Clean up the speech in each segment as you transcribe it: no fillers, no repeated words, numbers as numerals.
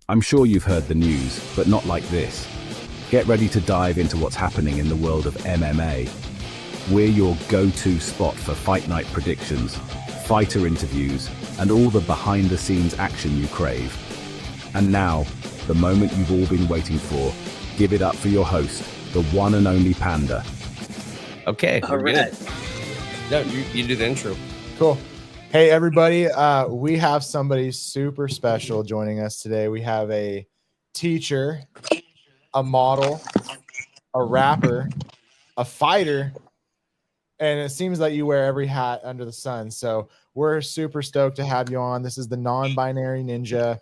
I'm sure you've heard the news, but not like this. Get ready to dive into what's happening in the world of MMA. We're your go-to spot for fight night predictions, fighter interviews, and all the behind-the-scenes action you crave. And now, the moment you've all been waiting for. Give it up for your host, the one and only Panda. Okay, All we're right. good. No, you do the intro. Cool. Hey, everybody. We have somebody super special joining us today. We have a teacher, a model, a rapper, a fighter, and it seems like you wear every hat under the sun. So we're super stoked to have you on. This is the non-binary ninja.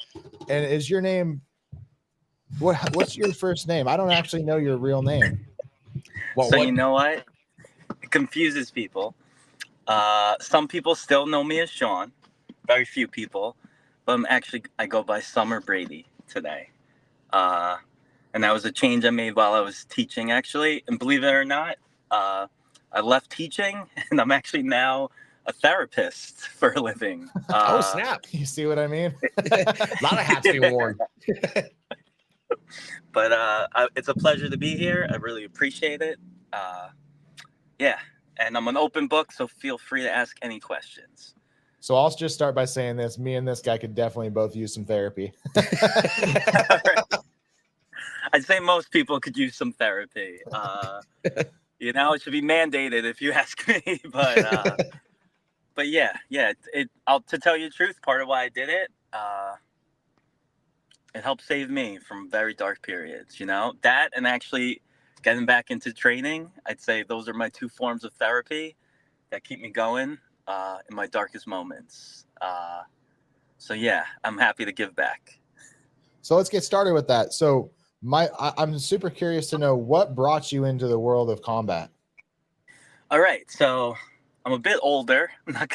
And is your name, what's your first name? I don't actually know your real name. You know what? It confuses people. Some people still know me as Sean. Very few people. But I go by Summer Brady today. And that was a change I made while I was teaching, actually. And believe it or not, I left teaching, and I'm actually now a therapist for a living. Oh, snap. You see what I mean? A lot of hats being worn. But it's a pleasure to be here. I really appreciate it. Yeah, and I'm an open book, so feel free to ask any questions. So I'll just start by saying this. Me and this guy could definitely both use some therapy. I'd say most people could use some therapy. It should be mandated if you ask me. But yeah. To tell you the truth, part of why I did it, it helped save me from very dark periods. That and actually getting back into training. I'd say those are my two forms of therapy that keep me going in my darkest moments. So yeah, I'm happy to give back. So let's get started with that. So I'm super curious to know what brought you into the world of combat. All right, so I'm a bit older. I'm a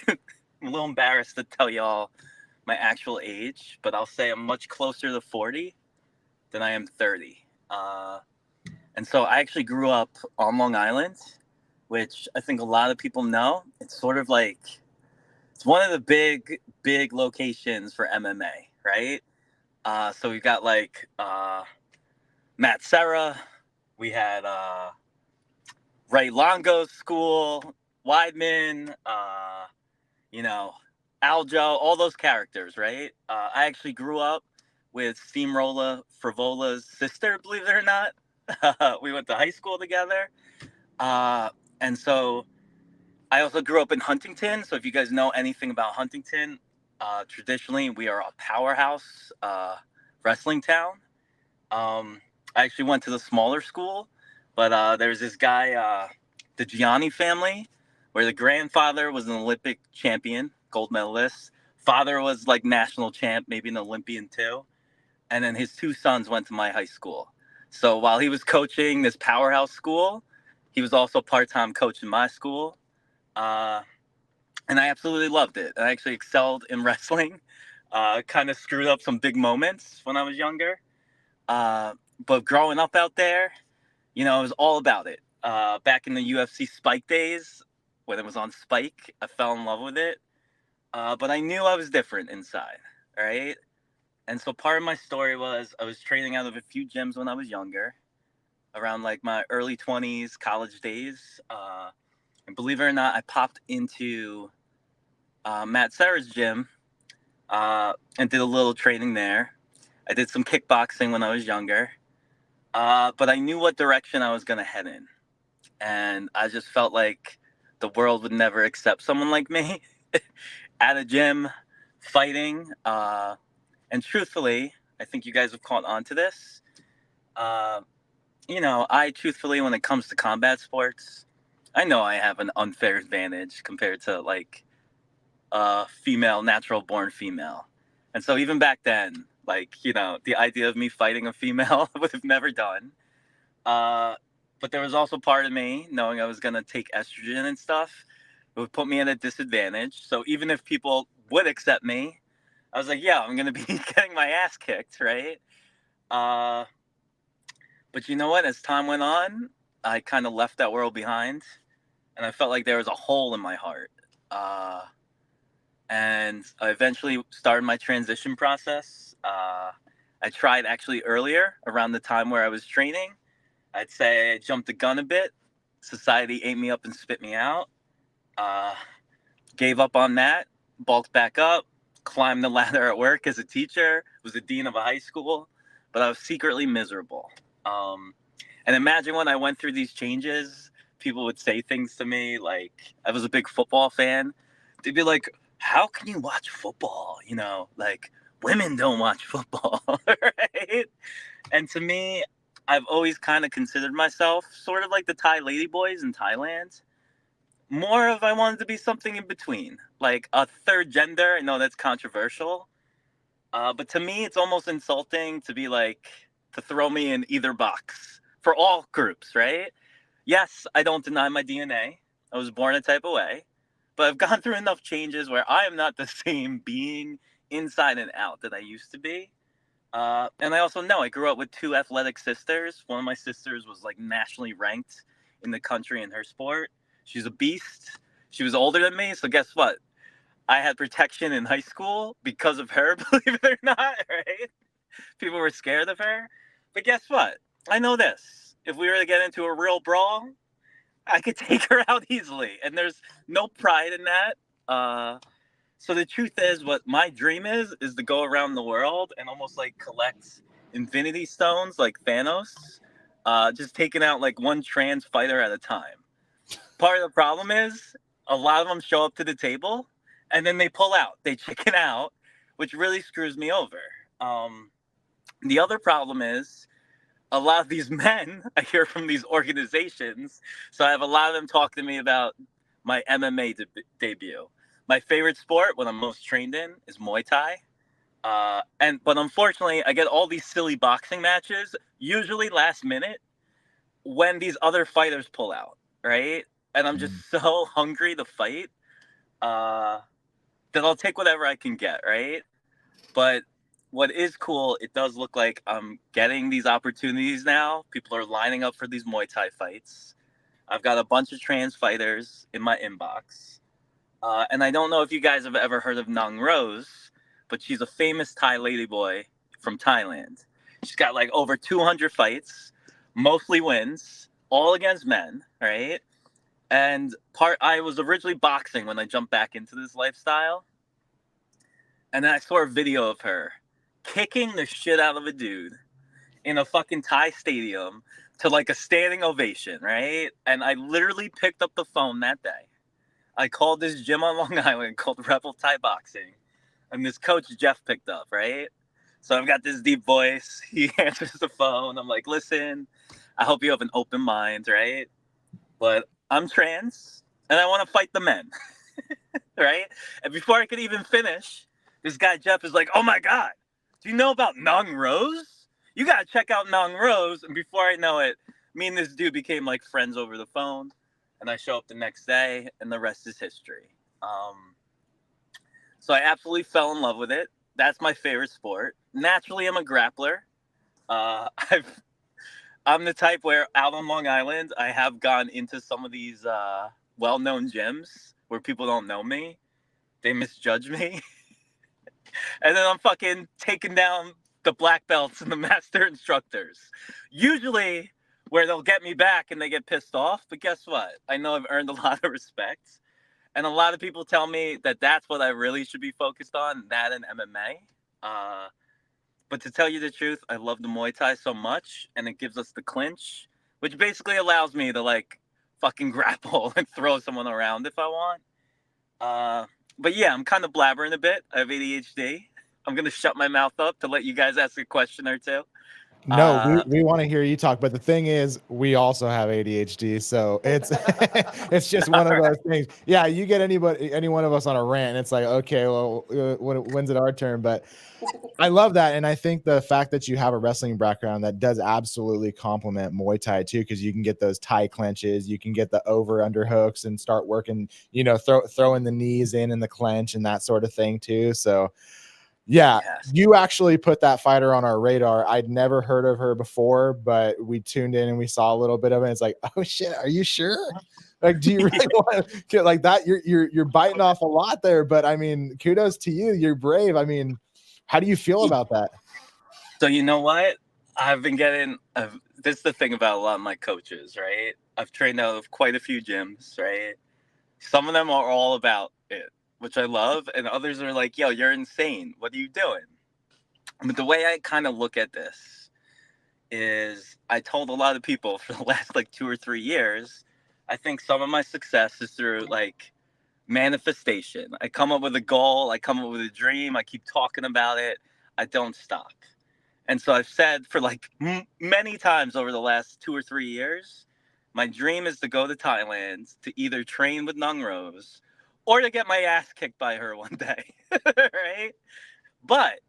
little embarrassed to tell y'all my actual age, but I'll say I'm much closer to 40 than I am 30. And so I actually grew up on Long Island, which I think a lot of people know. It's sort of like, it's one of the big locations for MMA, right? So we've got like Matt Serra, we had Ray Longo's school, Weidman, Aljo, all those characters, right? I actually grew up with Steamroller Frivola's sister, believe it or not. We went to high school together. And so I also grew up in Huntington. So if you guys know anything about Huntington, traditionally we are a powerhouse wrestling town. I actually went to the smaller school, but there's this guy, the Gianni family, where the grandfather was an Olympic champion, gold medalist. Father was like national champ, maybe an Olympian too. And then his two sons went to my high school. So while he was coaching this powerhouse school, he was also part-time coach in my school. And I absolutely loved it. I actually excelled in wrestling. Kind of screwed up some big moments when I was younger. But growing up out there, it was all about it. Back in the UFC Spike days, when it was on Spike, I fell in love with it. But I knew I was different inside, right? And so part of my story was I was training out of a few gyms when I was younger, around like my early 20s, college days. And believe it or not, I popped into Matt Serra's gym and did a little training there. I did some kickboxing when I was younger. But I knew what direction I was going to head in. And I just felt like the world would never accept someone like me at a gym fighting. And truthfully, I think you guys have caught on to this. I truthfully, when it comes to combat sports, I know I have an unfair advantage compared to like a female, natural born female. And so even back then, the idea of me fighting a female I would have never done. But there was also part of me knowing I was going to take estrogen and stuff. It would put me at a disadvantage. So even if people would accept me, I was like, yeah, I'm going to be getting my ass kicked, right? But you know what? As time went on, I kind of left that world behind. And I felt like there was a hole in my heart. And I eventually started my transition process. I tried actually earlier around the time where I was training. I'd say I jumped the gun a bit. Society ate me up and spit me out. Gave up on that, bulked back up, climbed the ladder at work as a teacher, was the dean of a high school, but I was secretly miserable. And imagine when I went through these changes, people would say things to me like, I was a big football fan. They'd be like, how can you watch football? You know, like women don't watch football, right? And to me, I've always kind of considered myself sort of like the Thai ladyboys in Thailand. More of I wanted to be something in between, like a third gender. I know that's controversial, but to me, it's almost insulting to be like, to throw me in either box for all groups, right? Yes, I don't deny my DNA. I was born a type of way, but I've gone through enough changes where I am not the same being inside and out that I used to be. And I also know I grew up with two athletic sisters. One of my sisters was like nationally ranked in the country in her sport. She's a beast. She was older than me, so guess what? I had protection in high school because of her, believe it or not, right? People were scared of her. But guess what? I know this. If we were to get into a real brawl, I could take her out easily. And there's no pride in that. So the truth is, what my dream is to go around the world and almost like collect infinity stones like Thanos, just taking out like one trans fighter at a time. Part of the problem is a lot of them show up to the table and then they pull out, they chicken out, which really screws me over. The other problem is a lot of these men I hear from these organizations. So I have a lot of them talk to me about my MMA debut. My favorite sport, what I'm most trained in, is Muay Thai. But unfortunately, I get all these silly boxing matches, usually last minute, when these other fighters pull out, right? And I'm just so hungry to fight that I'll take whatever I can get, right? But what is cool, it does look like I'm getting these opportunities now. People are lining up for these Muay Thai fights. I've got a bunch of trans fighters in my inbox. And I don't know if you guys have ever heard of Nang Rose, but she's a famous Thai ladyboy from Thailand. She's got like over 200 fights, mostly wins, all against men, right? And I was originally boxing when I jumped back into this lifestyle. And then I saw a video of her kicking the shit out of a dude in a fucking Thai stadium to like a standing ovation, right? And I literally picked up the phone that day. I called this gym on Long Island called Rebel Thai Boxing. And this coach, Jeff, picked up, right? So I've got this deep voice. He answers the phone. I'm like, listen, I hope you have an open mind, right? But I'm trans and I want to fight the men, right? And before I could even finish, this guy, Jeff, is like, oh my God, do you know about Nang Rose? You got to check out Nang Rose. And before I know it, me and this dude became like friends over the phone. And I show up the next day and the rest is history. So I absolutely fell in love with it. That's my favorite sport. Naturally, I'm a grappler. I'm the type where out on Long Island, I have gone into some of these well-known gyms where people don't know me. They misjudge me. And then I'm fucking taking down the black belts and the master instructors. Usually where they'll get me back and they get pissed off. But guess what? I know I've earned a lot of respect. And a lot of people tell me that that's what I really should be focused on, that and MMA. But to tell you the truth, I love the Muay Thai so much, and it gives us the clinch, which basically allows me to like fucking grapple and throw someone around if I want. But yeah, I'm kind of blabbering a bit. I have ADHD. I'm going to shut my mouth up to let you guys ask a question or two. No, we want to hear you talk, but the thing is, we also have ADHD, so it's it's just one of those things. Yeah, you get any one of us on a rant, and it's like, okay, well, when's it our turn? But I love that, and I think the fact that you have a wrestling background that does absolutely complement Muay Thai too, because you can get those Thai clenches, you can get the over under hooks, and start working, throwing the knees in the clench and that sort of thing too. So. Yeah, yes. You actually put that fighter on our radar. I'd never heard of her before, but we tuned in and we saw a little bit of it. It's like, oh shit, are you sure? Like, do you really want to get like that? You're biting off a lot there, but I mean, kudos to you. You're brave. I mean, how do you feel about that? So you know what? I've been getting. This is the thing about a lot of my coaches, right? I've trained out of quite a few gyms, right? Some of them are all about it, which I love, and others are like, "Yo, you're insane. What are you doing?" But the way I kind of look at this is, I told a lot of people for the last like 2 or 3 years, I think some of my success is through like manifestation. I come up with a goal, I come up with a dream, I keep talking about it, I don't stop. And so I've said for like many times over the last 2 or 3 years, my dream is to go to Thailand to either train with Nung Rose or to get my ass kicked by her one day. Right? But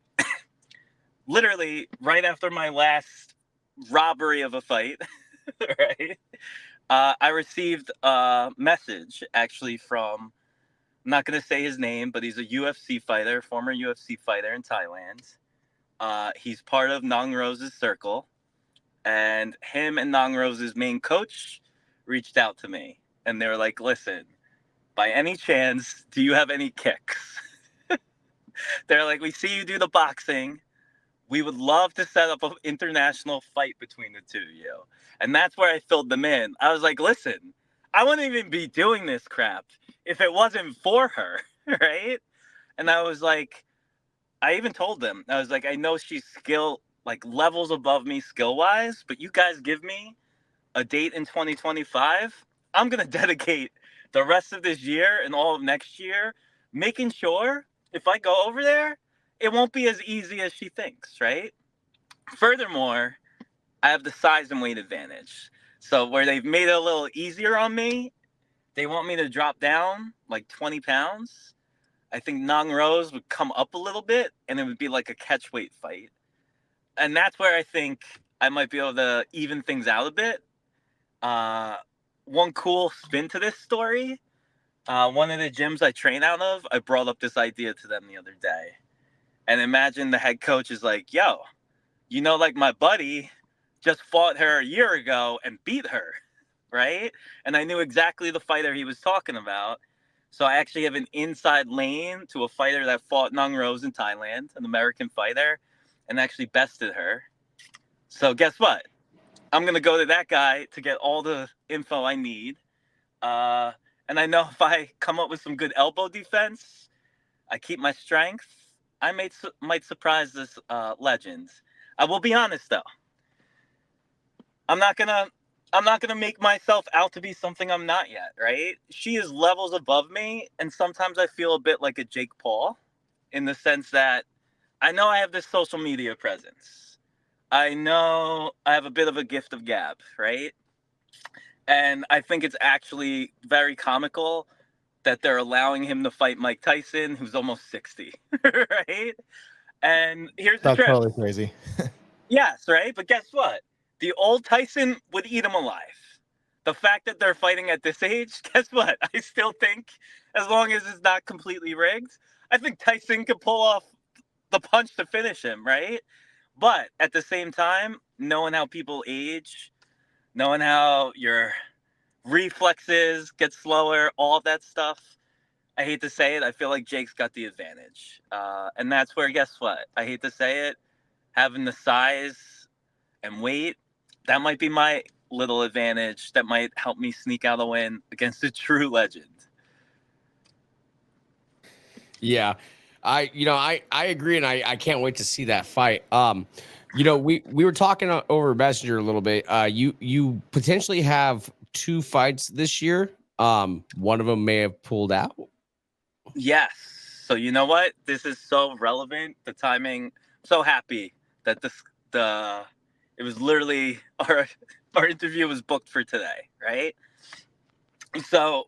literally right after my last robbery of a fight, right? I received a message actually from, I'm not going to say his name, but he's a UFC fighter, former UFC fighter in Thailand. He's part of Nong Rose's circle, and him and Nong Rose's main coach reached out to me, and they were like, "Listen, by any chance, do you have any kicks?" They're like, "We see you do the boxing. We would love to set up an international fight between the two of you." And that's where I filled them in. I was like, "Listen, I wouldn't even be doing this crap if it wasn't for her," right? And I was like, I even told them, I was like, "I know she's like levels above me skill wise, but you guys give me a date in 2025. I'm going to dedicate the rest of this year and all of next year making sure if I go over there, it won't be as easy as she thinks," right? Furthermore, I have the size and weight advantage. So where they've made it a little easier on me, they want me to drop down like 20 pounds. I think Nong Rose would come up a little bit, and it would be like a catch weight fight. And that's where I think I might be able to even things out a bit. One cool spin to this story, one of the gyms I train out of, I brought up this idea to them the other day. And imagine the head coach is like, "Yo, like my buddy just fought her a year ago and beat her," right? And I knew exactly the fighter he was talking about. So I actually have an inside lane to a fighter that fought Nung Rose in Thailand, an American fighter, and actually bested her. So guess what? I'm going to go to that guy to get all the info I need. Uh, and I know if I come up with some good elbow defense, I keep my strength, I might surprise this legend. I will be honest though. I'm not gonna make myself out to be something I'm not yet, right? She is levels above me, and sometimes I feel a bit like a Jake Paul, in the sense that I know I have this social media presence. I know I have a bit of a gift of gab, right? And I think it's actually very comical that they're allowing him to fight Mike Tyson, who's almost 60, right? And here's the That's trip. totally crazy. Yes, right? But guess what? The old Tyson would eat him alive. The fact that they're fighting at this age, guess what? I still think, as long as it's not completely rigged, I think Tyson could pull off the punch to finish him, right? But at the same time, knowing how people age, knowing how your reflexes get slower, all of that stuff, I hate to say it, I feel like Jake's got the advantage. And that's where, guess what? I hate to say it, having the size and weight, that might be my little advantage that might help me sneak out a win against a true legend. Yeah. I agree, and I can't wait to see that fight. We were talking over Messenger a little bit. You potentially have 2 fights this year. One of them may have pulled out. Yes. So you know what? This is so relevant. The timing. I'm so happy that it was literally our interview was booked for today, right? So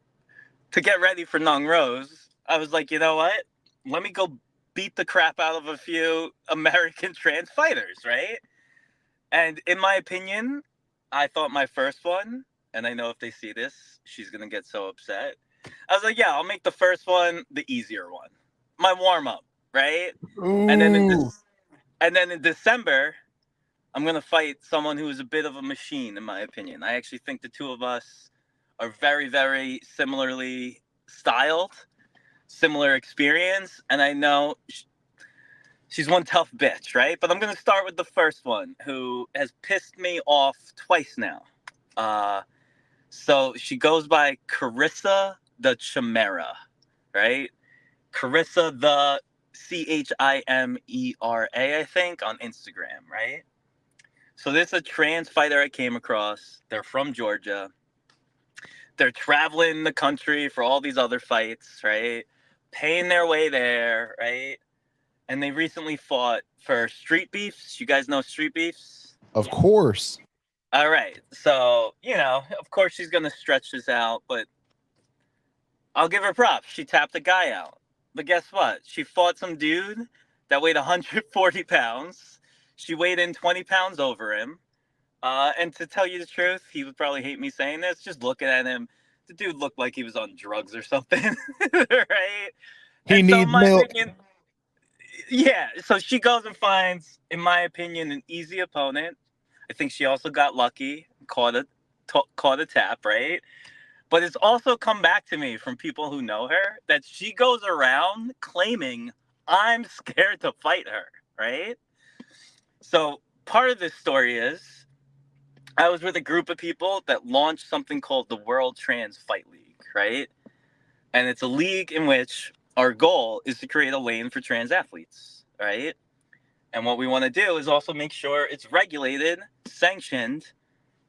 to get ready for Nong Rose, I was like, you know what? Let me go beat the crap out of a few American trans fighters, right? And in my opinion, I thought my first one, and I know if they see this, she's gonna get so upset. I was like, yeah, I'll make the first one the easier one, my warm up, right? And then in December, I'm gonna fight someone who is a bit of a machine, in my opinion. I actually think the two of us are very, very similarly styled, similar experience, and I know she's one tough bitch, right? But I'm gonna start with the first one, who has pissed me off twice now. So she goes by Karissa the Chimera, right? Karissa the Chimera, I think, on Instagram, right? So this is a trans fighter I came across. They're from Georgia. They're traveling the country for all these other fights, right? Paying their way there, right? And they recently fought for street beefs. You guys know street beefs? Of course. All right. So, of course she's going to stretch this out, but I'll give her props. She tapped a guy out. But guess what? She fought some dude that weighed 140 pounds. She weighed in 20 pounds over him. And to tell you the truth, he would probably hate me saying this. Just looking at him, the dude looked like he was on drugs or something, right? He needs milk. Yeah. So she goes and finds, in my opinion, an easy opponent. I think she also got lucky, caught a tap, right? But it's also come back to me from people who know her that she goes around claiming I'm scared to fight her, right? So part of this story is I was with a group of people that launched something called the World Trans Fight League, right? And it's a league in which our goal is to create a lane for trans athletes, right? And what we want to do is also make sure it's regulated, sanctioned,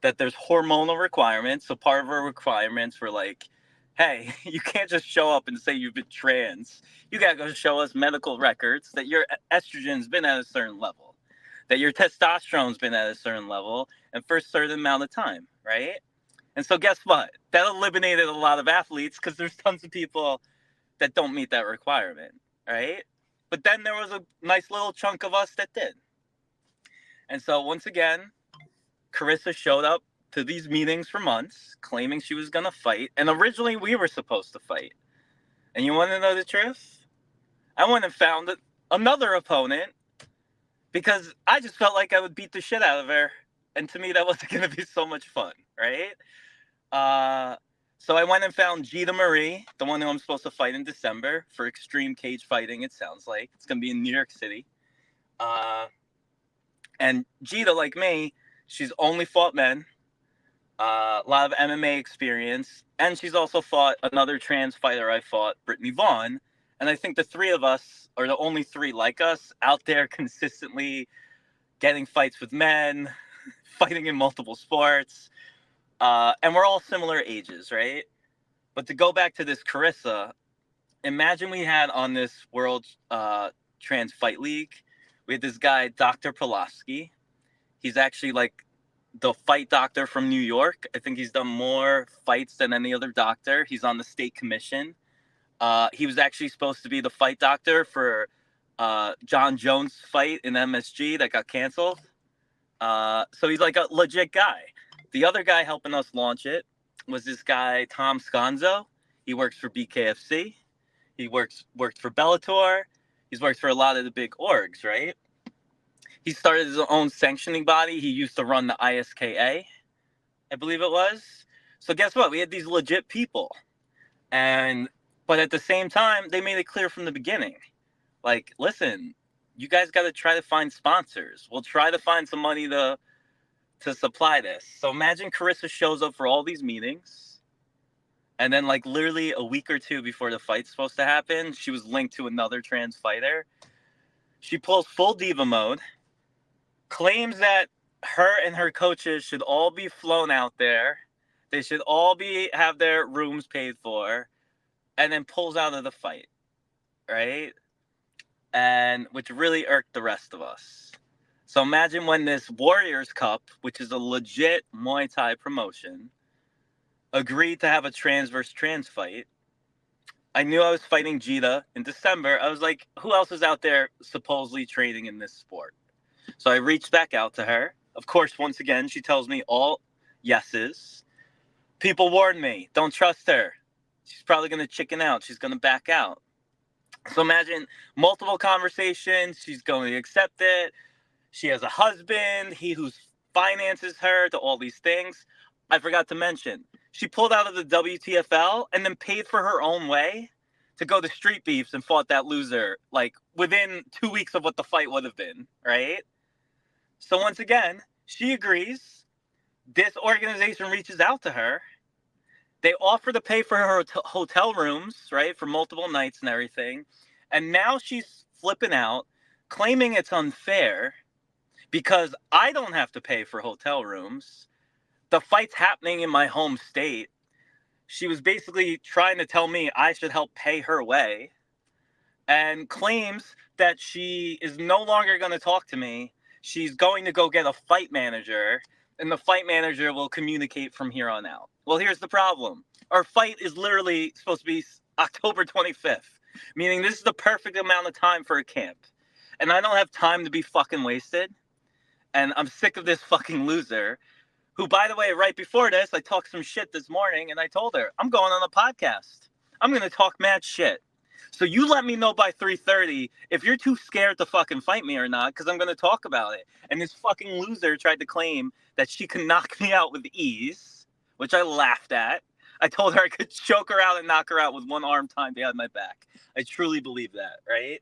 that there's hormonal requirements. So part of our requirements were like, hey, you can't just show up and say you've been trans. You got to go show us medical records that your estrogen's been at a certain level, that your testosterone's been at a certain level, and for a certain amount of time, right? And so guess what? That eliminated a lot of athletes because there's tons of people that don't meet that requirement, right? But then there was a nice little chunk of us that did. And so once again, Karissa showed up to these meetings for months, claiming she was going to fight. And originally we were supposed to fight. And you want to know the truth? I went and found another opponent because I just felt like I would beat the shit out of her. And to me, that wasn't going to be so much fun, right? So I went and found Gita Marie, the one who I'm supposed to fight in December for extreme cage fighting, it sounds like. It's going to be in New York City. And Gita, like me, she's only fought men, a lot of MMA experience, and she's also fought another trans fighter I fought, Brittany Vaughn. And I think the three of us are the only three like us out there consistently getting fights with men, fighting in multiple sports. And we're all similar ages, right? But to go back to this Karissa, imagine we had on this World Trans Fight League, we had this guy, Dr. Pulaski. He's actually like the fight doctor from New York. I think he's done more fights than any other doctor. He's on the state commission. He was actually supposed to be the fight doctor for John Jones' fight in MSG that got canceled. So he's like a legit guy. The other guy helping us launch it was this guy, Tom Sconzo. He works for BKFC. He worked for Bellator. He's worked for a lot of the big orgs, right? He started his own sanctioning body. He used to run the ISKA, I believe it was. So guess what? We had these legit people. But at the same time, they made it clear from the beginning. Like, listen, you guys got to try to find sponsors. We'll try to find some money to supply this. So imagine Karissa shows up for all these meetings. And then like literally a week or two before the fight's supposed to happen, she was linked to another trans fighter. She pulls full diva mode, claims that her and her coaches should all be flown out there. They should all have their rooms paid for, and then pulls out of the fight, right? And which really irked the rest of us. So imagine when this Warriors Cup, which is a legit Muay Thai promotion, agreed to have a trans versus trans fight. I knew I was fighting Gita in December. I was like, who else is out there supposedly training in this sport? So I reached back out to her. Of course, once again, she tells me all yeses. People warned me, don't trust her. She's probably going to chicken out. She's going to back out. So imagine multiple conversations. She's going to accept it. She has a husband, he who finances her to all these things. I forgot to mention, she pulled out of the WTFL and then paid for her own way to go to Street Beefs and fought that loser like within 2 weeks of what the fight would have been, right? So once again, she agrees. This organization reaches out to her. They offer to pay for her hotel rooms, right, for multiple nights and everything. And now she's flipping out, claiming it's unfair because I don't have to pay for hotel rooms. The fight's happening in my home state. She was basically trying to tell me I should help pay her way, and claims that she is no longer going to talk to me. She's going to go get a fight manager, and the fight manager will communicate from here on out. Well, here's the problem. Our fight is literally supposed to be October 25th, meaning this is the perfect amount of time for a camp. And I don't have time to be fucking wasted. And I'm sick of this fucking loser who, by the way, right before this, I talked some shit this morning, and I told her, I'm going on a podcast. I'm going to talk mad shit. So you let me know by 3:30 if you're too scared to fucking fight me or not, because I'm going to talk about it. And this fucking loser tried to claim that she could knock me out with ease, which I laughed at. I told her I could choke her out and knock her out with one arm tied behind my back. I truly believe that, right?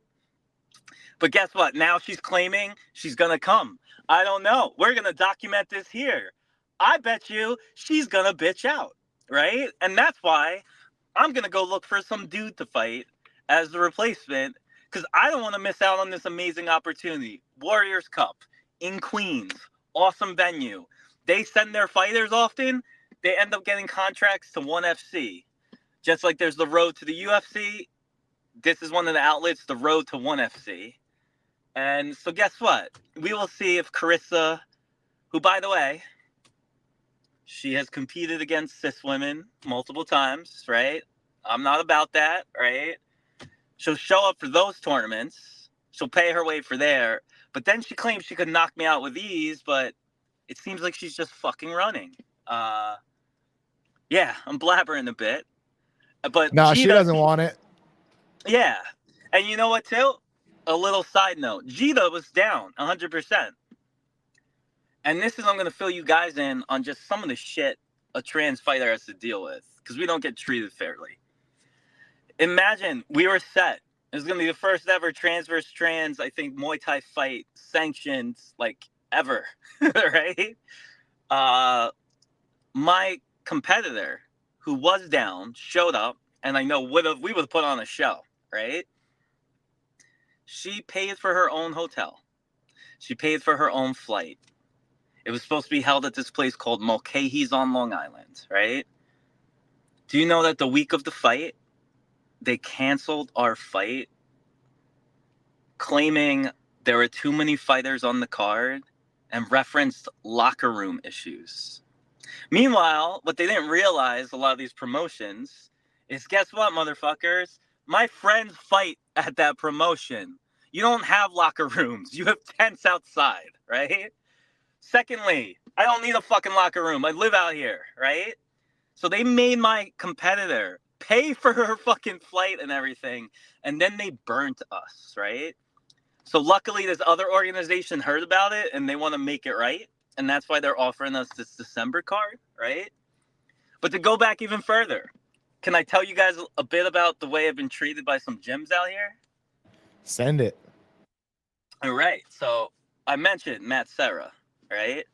But guess what? Now she's claiming she's going to come. I don't know. We're going to document this here. I bet you she's going to bitch out, right? And that's why I'm going to go look for some dude to fight as the replacement, because I don't want to miss out on this amazing opportunity. Warriors Cup in Queens. Awesome venue. They send their fighters often. They end up getting contracts to ONE FC. Just like there's the road to the UFC, this is one of the outlets, the road to ONE FC. And so guess what? We will see if Karissa, who, by the way, she has competed against cis women multiple times, right? I'm not about that, right? She'll show up for those tournaments. She'll pay her way for there. But then she claims she could knock me out with ease, but it seems like she's just fucking running. Yeah, I'm blabbering a bit. But No, she doesn't want it. Yeah. And you know what, too? A little side note. Gita was down 100%. And this is, I'm going to fill you guys in on just some of the shit a trans fighter has to deal with, because we don't get treated fairly. Imagine we were set. It was going to be the first ever trans versus trans, I think, Muay Thai fight sanctioned, like, ever, right? My competitor, who was down, showed up, and I know we would have put on a show, right? She paid for her own hotel. She paid for her own flight. It was supposed to be held at this place called Mulcahy's on Long Island, right? Do you know that the week of the fight, they canceled our fight, claiming there were too many fighters on the card and referenced locker room issues? Meanwhile, what they didn't realize, a lot of these promotions, is guess what, motherfuckers? My friends fight at that promotion. You don't have locker rooms. You have tents outside, right? Secondly, I don't need a fucking locker room. I live out here, right? So they made my competitor pay for her fucking flight and everything, and then they burnt us, right? So luckily this other organization heard about it, and they want to make it right, and that's why they're offering us this December card, right? But to go back even further, can I tell you guys a bit about the way I've been treated by some gyms out here? Send it. All right. So I mentioned Matt Serra, right?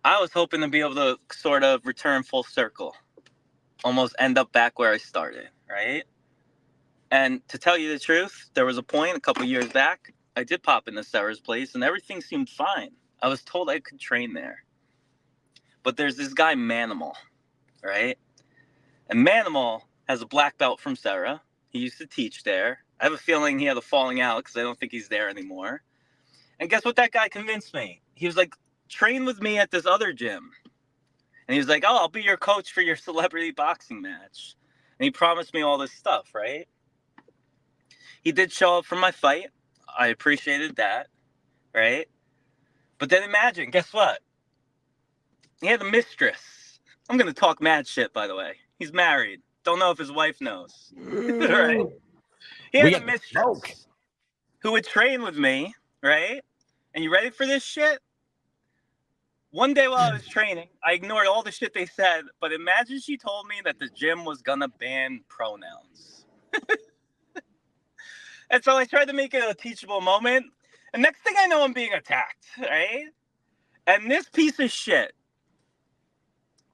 I was hoping to be able to sort of return full circle, almost end up back where I started, right? And to tell you the truth, there was a point a couple years back, I did pop into Serra's place and everything seemed fine. I was told I could train there. But there's this guy, Manimal, right? And Manimal has a black belt from Serra. He used to teach there. I have a feeling he had a falling out because I don't think he's there anymore. And guess what that guy convinced me? He was like, train with me at this other gym. And he was like, oh, I'll be your coach for your celebrity boxing match. And he promised me all this stuff, right? He did show up for my fight. I appreciated that, right? But then imagine, guess what? He had a mistress. I'm going to talk mad shit, by the way. He's married. Don't know if his wife knows. Right? He had a mistress who would train with me, right? And you ready for this shit? One day while I was training, I ignored all the shit they said, but imagine she told me that the gym was gonna ban pronouns. And so I tried to make it a teachable moment. And next thing I know, I'm being attacked, right? And this piece of shit,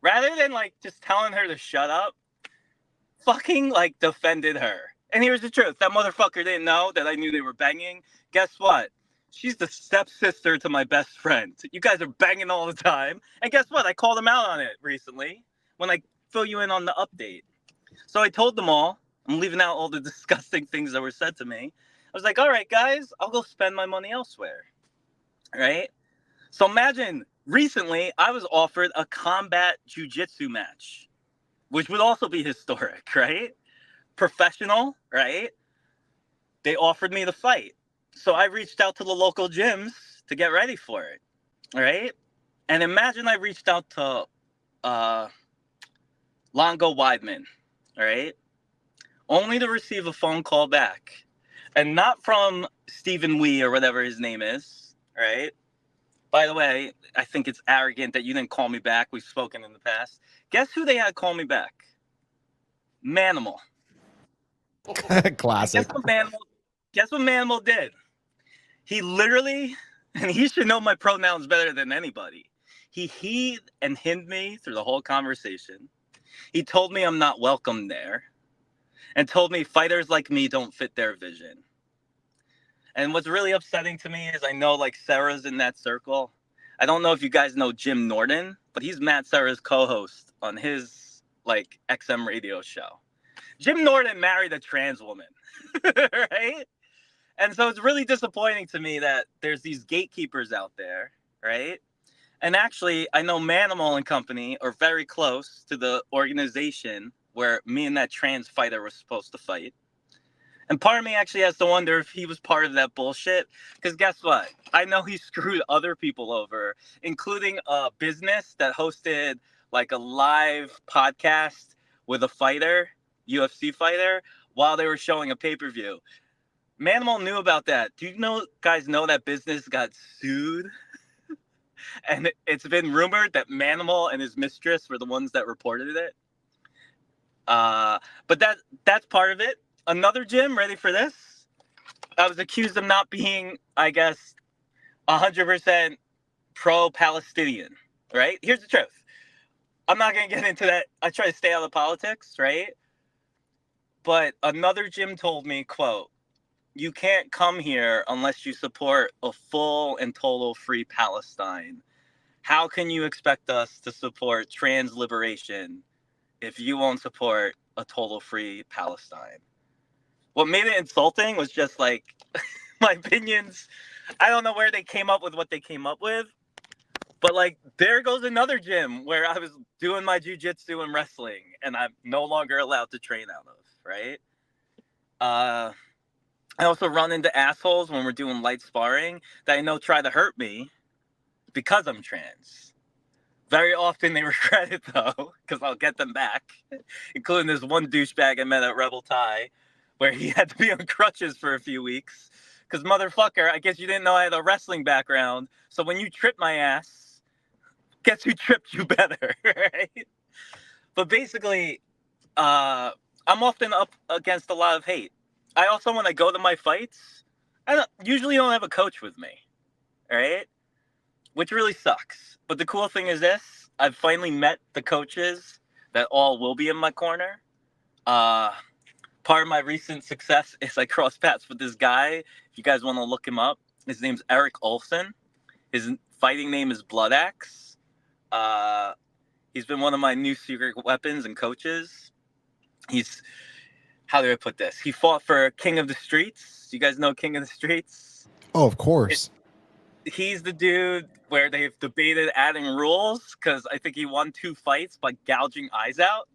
rather than like just telling her to shut up, fucking like defended her. And here's the truth. That motherfucker didn't know that I knew they were banging. Guess what? She's the stepsister to my best friend. You guys are banging all the time. And guess what? I called him out on it recently when I fill you in on the update. So I told them all, I'm leaving out all the disgusting things that were said to me. I was like, all right, guys, I'll go spend my money elsewhere. Right? So imagine recently I was offered a combat jiu-jitsu match, which would also be historic, right? Professional, right? They offered me the fight. So I reached out to the local gyms to get ready for it, right? And imagine I reached out to Longo Weidman, right? Only to receive a phone call back. And not from Stephen Wee or whatever his name is, right? By the way, I think it's arrogant that you didn't call me back. We've spoken in the past. Guess who they had call me back? Manimal. Classic. Guess what Manimal did? He literally, and he should know my pronouns better than anybody. He heaved and hemmed me through the whole conversation. He told me I'm not welcome there, and told me fighters like me don't fit their vision. And what's really upsetting to me is I know like Sarah's in that circle. I don't know if you guys know Jim Norton, but he's Matt Serra's co-host on his like XM radio show. Jim Norton married a trans woman, right? And so it's really disappointing to me that there's these gatekeepers out there, right? And actually, I know Manimal and company are very close to the organization where me and that trans fighter were supposed to fight. And part of me actually has to wonder if he was part of that bullshit. Because guess what? I know he screwed other people over, including a business that hosted like a live podcast with a fighter, UFC fighter, while they were showing a pay-per-view. Manimal knew about that. Do you guys know that business got sued? And it's been rumored that Manimal and his mistress were the ones that reported it. But that's part of it. Another gym, ready for this? I was accused of not being, I guess, 100% pro-Palestinian, right? Here's the truth. I'm not going to get into that. I try to stay out of politics, right? But another gym told me, quote, "You can't come here unless you support a full and total free Palestine. How can you expect us to support trans liberation if you won't support a total free Palestine?" What made it insulting was just like my opinions. I don't know where they came up with what they came up with, but like there goes another gym where I was doing my jiu-jitsu and wrestling and I'm no longer allowed to train out of, right? I also run into assholes when we're doing light sparring that I know try to hurt me because I'm trans. Very often they regret it though, because I'll get them back, including this one douchebag I met at Rebel Thai, where he had to be on crutches for a few weeks. Because motherfucker, I guess you didn't know I had a wrestling background. So when you trip my ass, guess who tripped you better, right? But basically, I'm often up against a lot of hate. I also, when I go to my fights, I usually don't have a coach with me, all right? Which really sucks. But the cool thing is this. I've finally met the coaches that all will be in my corner. Part of my recent success is I crossed paths with this guy. If you guys want to look him up, his name's Eric Olson. His fighting name is Blood Axe. He's been one of my new secret weapons and coaches. How do I put this? He fought for King of the Streets. You guys know King of the Streets? Oh, of course. He's the dude where they've debated adding rules because I think he won 2 fights by gouging eyes out.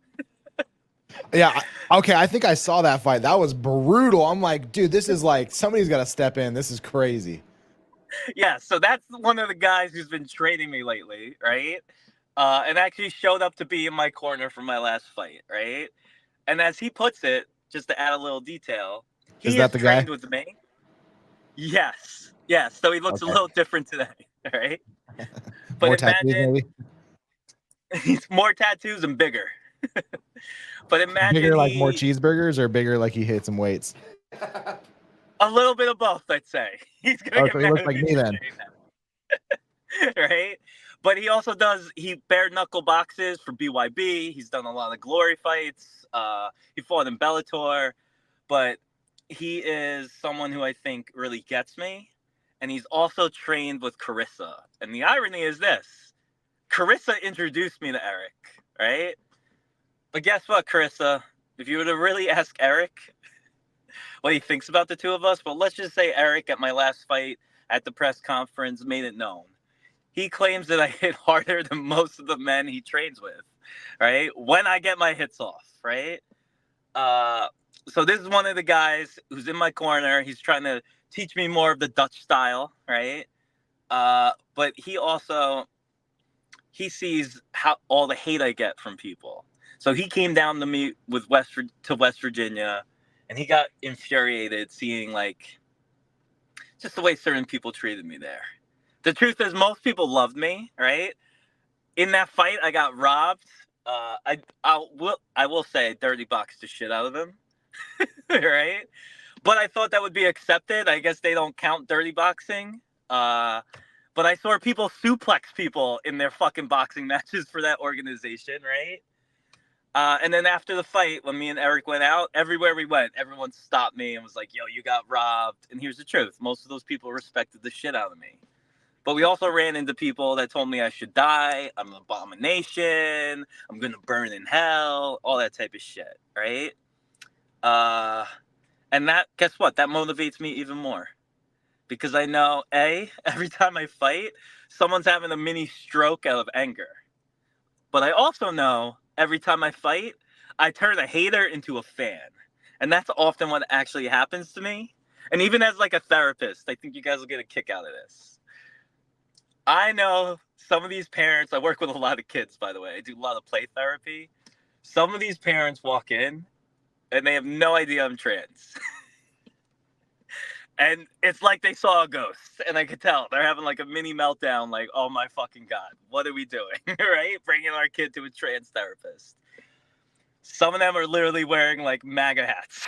Yeah. Okay. I think I saw that fight. That was brutal. I'm like, dude, this is like somebody's got to step in. This is crazy. Yeah. So that's one of the guys who's been training me lately, right? And actually showed up to be in my corner for my last fight, right? And as he puts it, just to add a little detail, he Is that the trained guy? with me. Yes. Yes. So he looks a little different today, right? But More tattoos, maybe? he's more tattoos and bigger. But imagine Bigger like more cheeseburgers, or bigger like he hit some weights? a little bit of both, I'd say. He's gonna Oh, get so he mad looks at like me me for then. saying that. Right? But he also he bare knuckle boxes for BYB. He's done a lot of glory fights. He fought in Bellator, but he is someone who I think really gets me. And he's also trained with Karissa. And the irony is this: Karissa introduced me to Eric, right? But guess what, Karissa? If you were to really ask Eric what he thinks about the two of us, but let's just say Eric at my last fight at the press conference made it known. He claims that I hit harder than most of the men he trains with, right? When I get my hits off, right? So this is one of the guys who's in my corner. He's trying to teach me more of the Dutch style, right? But he sees how all the hate I get from people. So he came down to me with West Virginia, and he got infuriated seeing like just the way certain people treated me there. The truth is, most people loved me, right? In that fight, I got robbed. I will say, dirty boxed the shit out of him, right? But I thought that would be accepted. I guess they don't count dirty boxing. But I saw people suplex people in their fucking boxing matches for that organization, right? And then after the fight, when me and Eric went out, everywhere we went, everyone stopped me and was like, yo, you got robbed. And here's the truth. Most of those people respected the shit out of me. But we also ran into people that told me I should die. I'm an abomination. I'm going to burn in hell. All that type of shit, right? And that, guess what? That motivates me even more. Because I know, every time I fight, someone's having a mini stroke out of anger. But I also know every time I fight, I turn a hater into a fan. And that's often what actually happens to me. And even as like a therapist, I think you guys will get a kick out of this. I know some of these parents, I work with a lot of kids, by the way. I do a lot of play therapy. Some of these parents walk in and they have no idea I'm trans. And it's like they saw a ghost, and I could tell they're having like a mini meltdown, like, oh my fucking God, what are we doing, right? Bringing our kid to a trans therapist. Some of them are literally wearing like MAGA hats,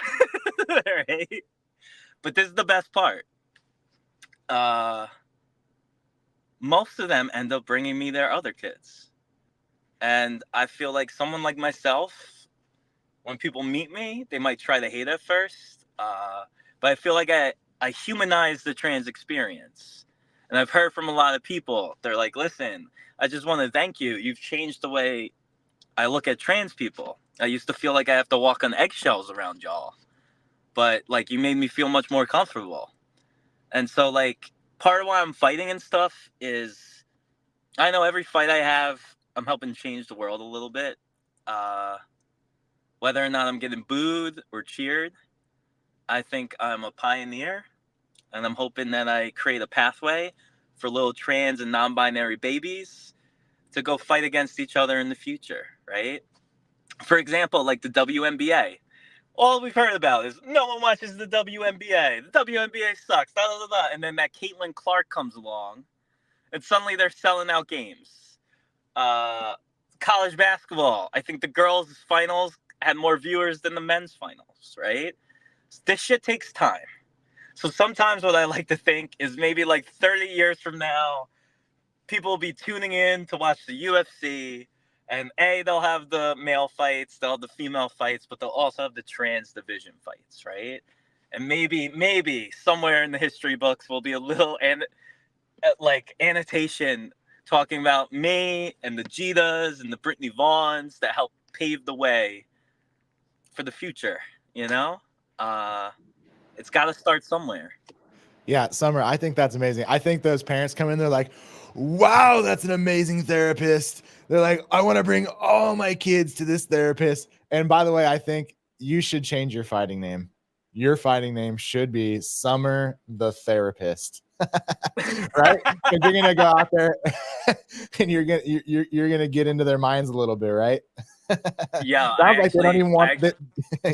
right? But this is the best part. Most of them end up bringing me their other kids. And I feel like someone like myself, when people meet me, they might try to hate at first, but I feel like I humanize the trans experience. And I've heard from a lot of people, they're like, listen, I just want to thank you. You've changed the way I look at trans people. I used to feel like I have to walk on eggshells around y'all. But like, you made me feel much more comfortable. And so like, part of why I'm fighting and stuff is, I know every fight I have, I'm helping change the world a little bit. Whether or not I'm getting booed or cheered, I think I'm a pioneer. And I'm hoping that I create a pathway for little trans and non-binary babies to go fight against each other in the future, right? For example, like the WNBA. All we've heard about is no one watches the WNBA. The WNBA sucks. Da, da, da, da. And then that Caitlin Clark comes along, and suddenly they're selling out games. College basketball. I think the girls' finals had more viewers than the men's finals, right? This shit takes time. So sometimes what I like to think is maybe like 30 years from now, people will be tuning in to watch the UFC, and they'll have the male fights, they'll have the female fights, but they'll also have the trans division fights, right? And maybe somewhere in the history books will be a little annotation talking about me and the Jetas and the Brittany Vaughns that helped pave the way for the future, you know? It's got to start somewhere. Yeah, Summer, I think that's amazing. I think those parents come in, they're like, wow, that's an amazing therapist. They're like, I want to bring all my kids to this therapist. And by the way, I think you should change your fighting name. Your fighting name should be Summer the Therapist. Right? Because you're gonna go out there and you're gonna get into their minds a little bit, right? Yeah, Sounds like they don't even want that.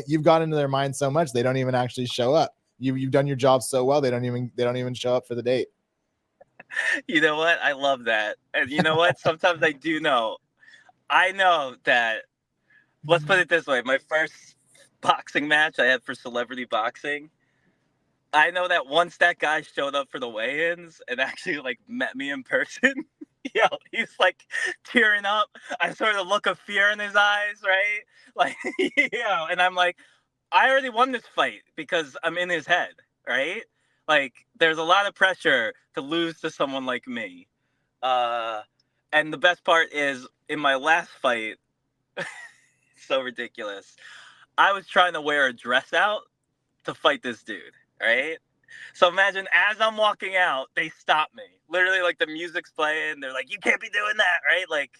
You've got into their mind so much they don't even actually show up. You've done your job so well they don't even show up for the date. You know what? I love that. And you know what? Sometimes I do know. I know that let's put it this way. My first boxing match I had for celebrity boxing, I know that once that guy showed up for the weigh-ins and actually like met me in person, he's like tearing up. I saw the look of fear in his eyes, right? Like, and I'm like, I already won this fight because I'm in his head, right? Like, there's a lot of pressure to lose to someone like me. And the best part is, in my last fight, so ridiculous. I was trying to wear a dress out to fight this dude, right? So imagine as I'm walking out, they stop me. Literally, like the music's playing. They're like, "You can't be doing that," right? Like,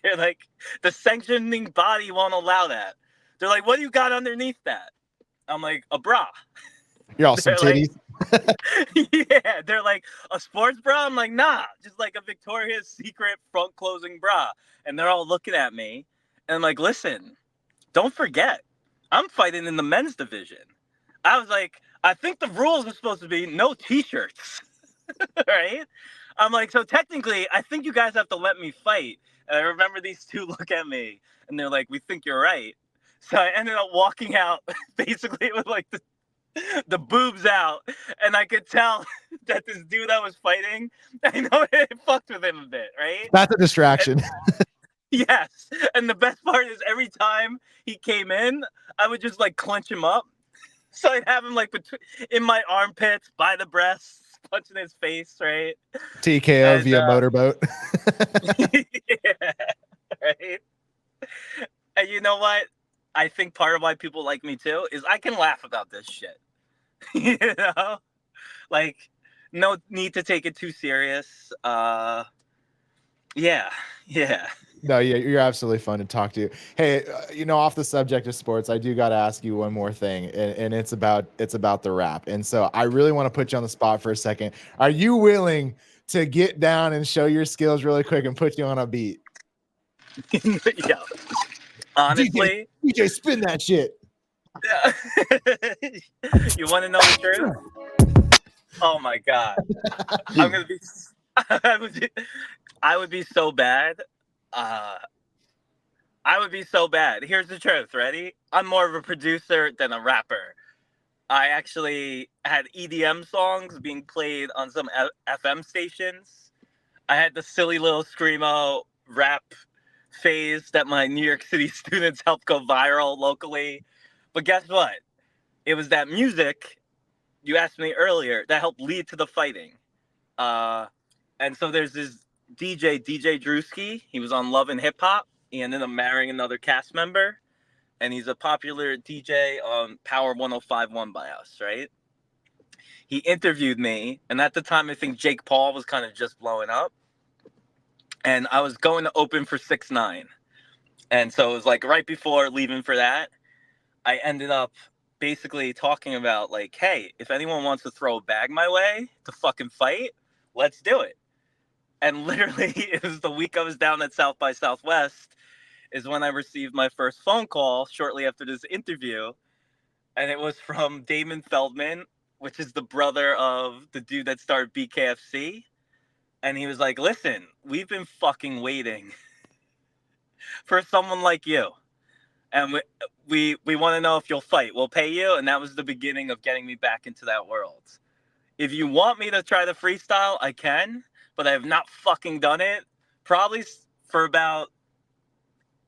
they're like, the sanctioning body won't allow that. They're like, "What do you got underneath that?" I'm like, "A bra." You're all some titties. Yeah, they're like, "A sports bra?" I'm like, "Nah, just like a Victoria's Secret front closing bra." And they're all looking at me, and I'm like, "Listen, don't forget, I'm fighting in the men's division." I was like, "I think the rules are supposed to be no t-shirts." Right? I'm like, "So technically, I think you guys have to let me fight." And I remember these two look at me, and they're like, "We think you're right." So I ended up walking out basically with like the boobs out, and I could tell that this dude I was fighting, I know it fucked with him a bit, right? That's a distraction. Yes. And the best part is every time he came in, I would just like clench him up. So I'd have him like in my armpits, by the breasts, punching his face, right? TKO And, via motorboat. yeah, right? And you know what? I think part of why people like me too is I can laugh about this shit. You know? Like, no need to take it too serious. Yeah. No, yeah, you're absolutely fun to talk to. Hey, off the subject of sports, I do got to ask you one more thing, and it's about the rap. And so I really want to put you on the spot for a second. Are you willing to get down and show your skills really quick and put you on a beat? Yeah. Honestly, DJ, spin that shit. Yeah. You want to know the truth? Oh my god, I'm gonna be. I would be so bad. I would be so bad. Here's the truth. Ready? I'm more of a producer than a rapper. I actually had EDM songs being played on some FM stations. I had the silly little screamo rap phase that my New York City students helped go viral locally. But guess what? It was that music you asked me earlier that helped lead to the fighting. And so there's this DJ Drewski. He was on Love and Hip Hop. He ended up marrying another cast member. And he's a popular DJ on Power 105.1 by us, right? He interviewed me. And at the time, I think Jake Paul was kind of just blowing up. And I was going to open for 6ix9ine. And so it was like right before leaving for that, I ended up basically talking about like, hey, if anyone wants to throw a bag my way to fucking fight, let's do it. And literally, it was the week I was down at South by Southwest is when I received my first phone call shortly after this interview. And it was from Damon Feldman, which is the brother of the dude that started BKFC. And he was like, listen, we've been fucking waiting for someone like you. And we want to know if you'll fight. We'll pay you. And that was the beginning of getting me back into that world. If you want me to try the freestyle, I can. But I have not fucking done it. Probably for about,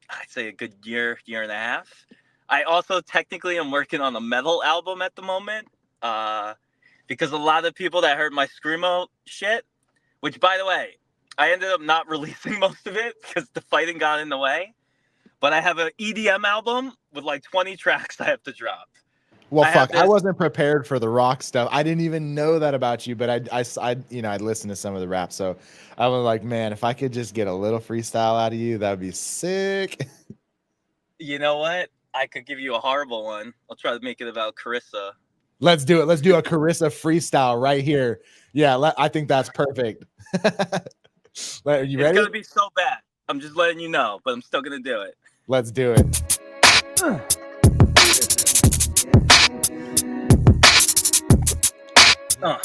I'd say a good year and a half. I also technically am working on a metal album at the moment. Because a lot of people that heard my screamo shit, which by the way, I ended up not releasing most of it because the fighting got in the way. But I have an EDM album with like 20 tracks I have to drop. Well, I wasn't prepared for the rock stuff. I didn't even know that about you, but I listened to some of the rap. So I was like, man, if I could just get a little freestyle out of you, that would be sick. You know what? I could give you a horrible one. I'll try to make it about Karissa. Let's do it. Let's do a Karissa freestyle right here. Yeah, I think that's perfect. Are you ready? It's going to be so bad. I'm just letting you know, but I'm still going to do it. Let's do it. Yeah.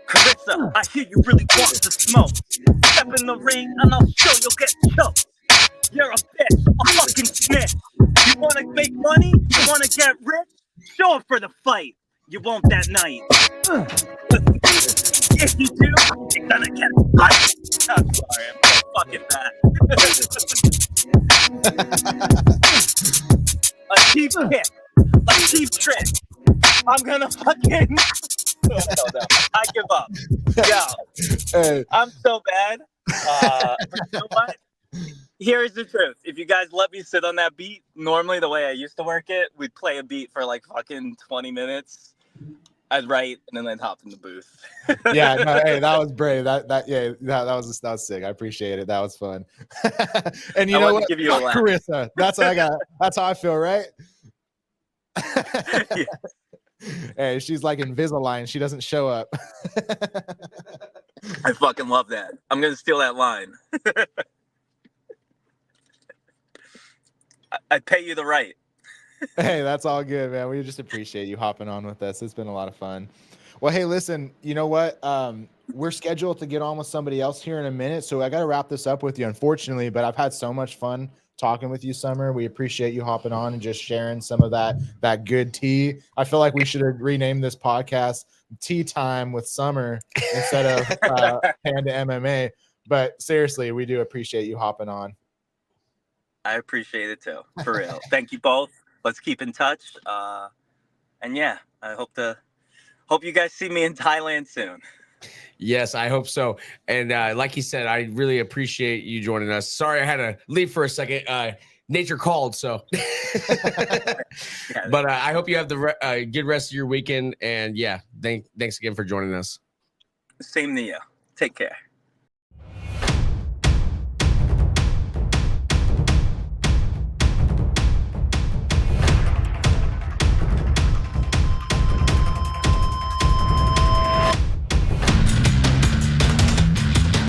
Karissa, Karissa, I hear you really want to smoke. Step in the ring and I'll show you'll get choked. You're a bitch, a fucking snitch. You wanna make money? You wanna get rich? Show up for the fight. You won't that night. If you do, you're gonna get fight. I'm sorry, I'm so fucking bad. A cheap kick, a cheap trick. I'm gonna fucking... No, I give up. Yo, Hey. I'm so bad. But you know what? Here's the truth. If you guys let me sit on that beat, normally the way I used to work it, we'd play a beat for like fucking 20 minutes. I'd write and then I'd hop in the booth. Yeah, no, hey, that was brave. That was sick. I appreciate it. That was fun. And you know what? Give you a laugh. Karissa, that's what I got. That's how I feel, right? Yeah. Hey, she's like Invisalign. She doesn't show up. I fucking love that. I'm gonna steal that line. I pay you the right. Hey, that's all good, man. We just appreciate you hopping on with us. It's been a lot of fun. Well, hey, listen, you know what? We're scheduled to get on with somebody else here in a minute, so I got to wrap this up with you, unfortunately, but I've had so much fun talking with you, Summer. We appreciate you hopping on and just sharing some of that good tea. I feel like we should have renamed this podcast Tea Time with Summer instead of Panda MMA, but seriously, we do appreciate you hopping on. I appreciate it too, for real. Thank you both. Let's keep in touch. And yeah, I hope you guys see me in Thailand soon. Yes, I hope so. And like you said, I really appreciate you joining us. Sorry, I had to leave for a second. Nature called, so. But I hope you have the good rest of your weekend. And yeah, thanks again for joining us. Same to you. Take care.